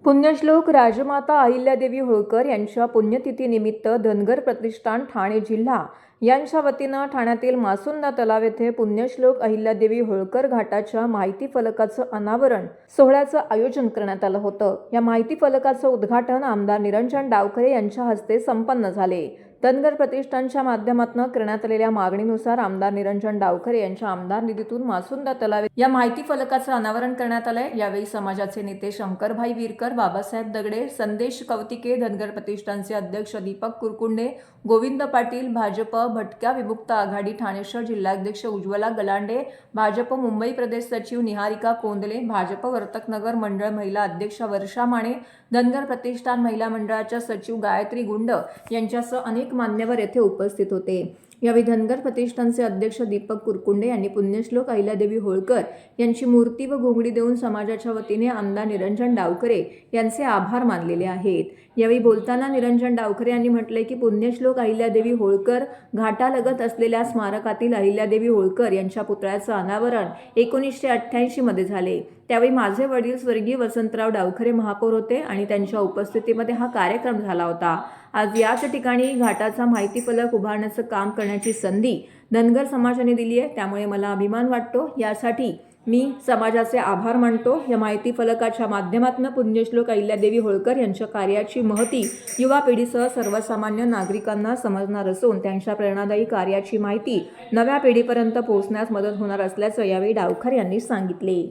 पुण्यश्लोक राजमाता अहिल्यादेवी होळकर यांच्या पुण्यतिथीनिमित्त धनगर प्रतिष्ठान ठाणे जिल्हा यांच्या वतीनं ठाण्यातील मासुंदा तलाव येथे पुण्यश्लोक अहिल्यादेवी होळकर घाटाच्या माहिती फलकाचं अनावरण सोहळ्याचं आयोजन करण्यात आलं होतं। या माहिती फलकाचं उद्घाटन आमदार निरंजन डावखरे यांच्या हस्ते संपन्न झाले। धनगर प्रतिष्ठानच्या माध्यमातून करण्यात आलेल्या मागणीनुसार आमदार निरंजन डावखरे यांच्या आमदार निधीतून मासुंदा तलाव या माहिती फलकाचं अनावरण करण्यात आलंय। यावेळी समाजाचे नेते शंकरभाई विरकर, बाबासाहेब दगडे, संदेश कवतिके, धनगर प्रतिष्ठानचे अध्यक्ष दीपक कुरकुंडे, गोविंद पाटील, भाजप भटक्या विमुक्त आघाडी ठाणे शहर जिल्हाध्यक्ष उज्ज्वला गलांडे, भाजप मुंबई प्रदेश सचिव निहारिका कोंदले, भाजप वर्तकनगर मंडळ महिला अध्यक्ष वर्षा माने, धनगर प्रतिष्ठान महिला मंडळाच्या सचिव गायत्री गुंड यांच्यासह अनेक मान्यवर येथे उपस्थित होते। यावेळी धनगर प्रतिष्ठानचे अध्यक्ष दीपक कुरकुंडे यांनी पुण्यश्लोक अहिल्यादेवी होळकर यांची मूर्ती व घोंगडी देऊन समाजाच्या वतीने आमदार निरंजन डावखरे यांचे आभार मानलेले आहेत। यावेळी बोलताना निरंजन डावखरे यांनी म्हटले की पुण्यश्लोक अहिल्यादेवी होळकर घाटालगत असलेल्या स्मारकातील अहिल्यादेवी होळकर यांच्या पुतळ्याचं अनावरण 1988 मध्ये झाले। त्यावेळी माझे वडील स्वर्गीय वसंतराव डावखरे महापौर होते आणि त्यांच्या उपस्थितीमध्ये हा कार्यक्रम झाला होता। आज याच ठिकाणी घाटाचा माहिती फलक उभारण्याचं काम करण्याची संधी धनगर समाजाने दिली आहे, त्यामुळे मला अभिमान वाटतो। यासाठी मी समाजाचे आभार मानतो। या माहिती फलकाच्या माध्यमातून पुण्यश्लोक अहिल्यादेवी होळकर यांच्या कार्याची महती युवा पिढीसह सर्वसामान्य नागरिकांना समजणार असून त्यांच्या प्रेरणादायी कार्याची माहिती नव्या पिढीपर्यंत पोहोचण्यास मदत होणार असल्याचं यावेळी डावखरे यांनी सांगितले।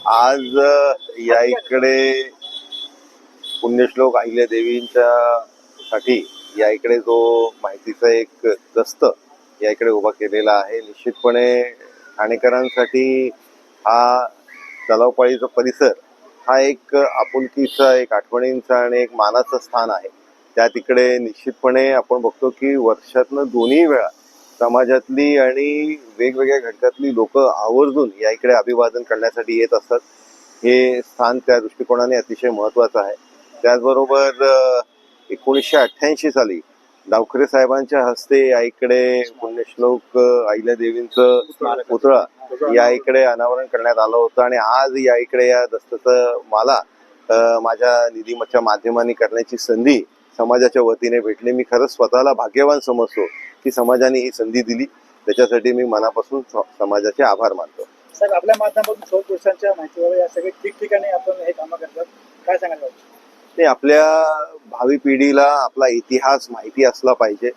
आज या इकडे पुण्यश्लोक अहिल्यादेवींच्या साठी या इकडे जो माहितीचा एक दस्त या इकडे उभा केलेला आहे। निश्चितपणे ठाणेकरांसाठी हा तलावपाळीचा परिसर हा एक आपुलकीचा, एक आठवणींचा आणि एक मानाचं स्थान आहे। त्या तिकडे निश्चितपणे आपण बघतो की वर्षातनं दोन्ही वेळा समाजातली आणि वेगवेगळ्या घटकातली लोक आवर्जून या इकडे अभिवादन करण्यासाठी येत असतात। हे स्थान त्या दृष्टिकोनाने अतिशय महत्त्वाचं आहे। त्याचबरोबर 1988 साली डावखरे साहेबांच्या हस्ते या इकडे पुण्यश्लोक अहिल्यादेवींचं पुतळा या इकडे अनावरण करण्यात आलं होतं आणि आज या इकडे या दस्ताचं मला माझ्या निधीच्या माध्यमाने करण्याची संधी समाजाच्या वतीने भेटली। मी खरंच स्वतःला भाग्यवान समजतो की समाजाने ही संधी दिली, त्याच्यासाठी मी मनापासून समाजाचे आभार मानतो। सर, आपल्या माध्यमातून 100 वर्षांच्या माहितीवर या सगळे ठिकठिकाणी आपण हे कामं करतात, काय सांगायला पाहिजे? ते आपल्या भावी पिढीला आपला इतिहास माहिती असला पाहिजे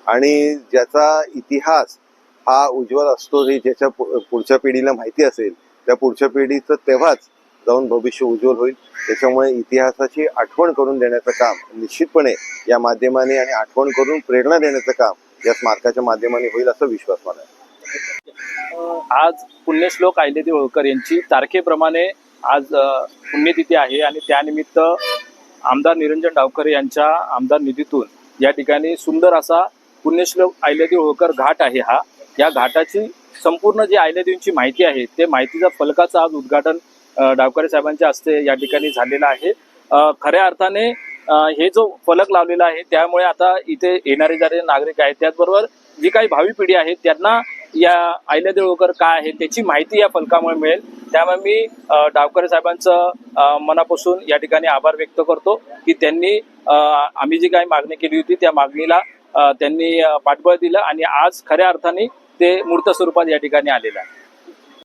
आणि ज्याचा इतिहास हा उज्ज्वल असतो, हे ज्याच्या पुढच्या पिढीला माहिती असेल त्या पुढच्या पिढीचं तेव्हाच जाऊन भविष्य उज्ज्वल होईल। त्याच्यामुळे इतिहासाची आठवण करून देण्याचं काम निश्चितपणे या माध्यमाने आणि आठवण करून प्रेरणा देण्याचं काम या स्मारकाच्या माध्यमाने होईल असा विश्वास मला आहे। आज पुण्यश्लोक अहिल्यादेवी होळकर यांची तारखेप्रमाणे आज पुण्यतिथी आहे आणि त्यानिमित्त आमदार निरंजन डावखरे यांच्या आमदार निधीतून या ठिकाणी सुंदर असा पुण्यश्लोक अहिल्यादेवी होळकर घाट आहे। या घाटाची संपूर्ण जी अहिल्यादेवींची माहिती आहे ते माहितीचा फलकाचं आज उद्घाटन डावखरे साहेबांच्या हस्ते या ठिकाणी झालेलं आहे। खऱ्या अर्थाने हे जो फलक लावलेला आहे त्यामुळे आता इथे येणारे जाणारे नागरिक आहेत, त्याचबरोबर जी काही भावी पिढी आहे त्यांना या अहिल्यादेवी होळकर काय आहे त्याची माहिती या फलकामुळे मिळेल। त्यामुळे मी डावखरे साहेबांचं मनापासून या ठिकाणी आभार व्यक्त करतो की त्यांनी आम्ही जी काही मागणी केली होती त्या मागणीला त्यांनी पाठबळ दिलं आणि आज खऱ्या अर्थाने ते मूर्त स्वरूपात या ठिकाणी आलेलं आहे।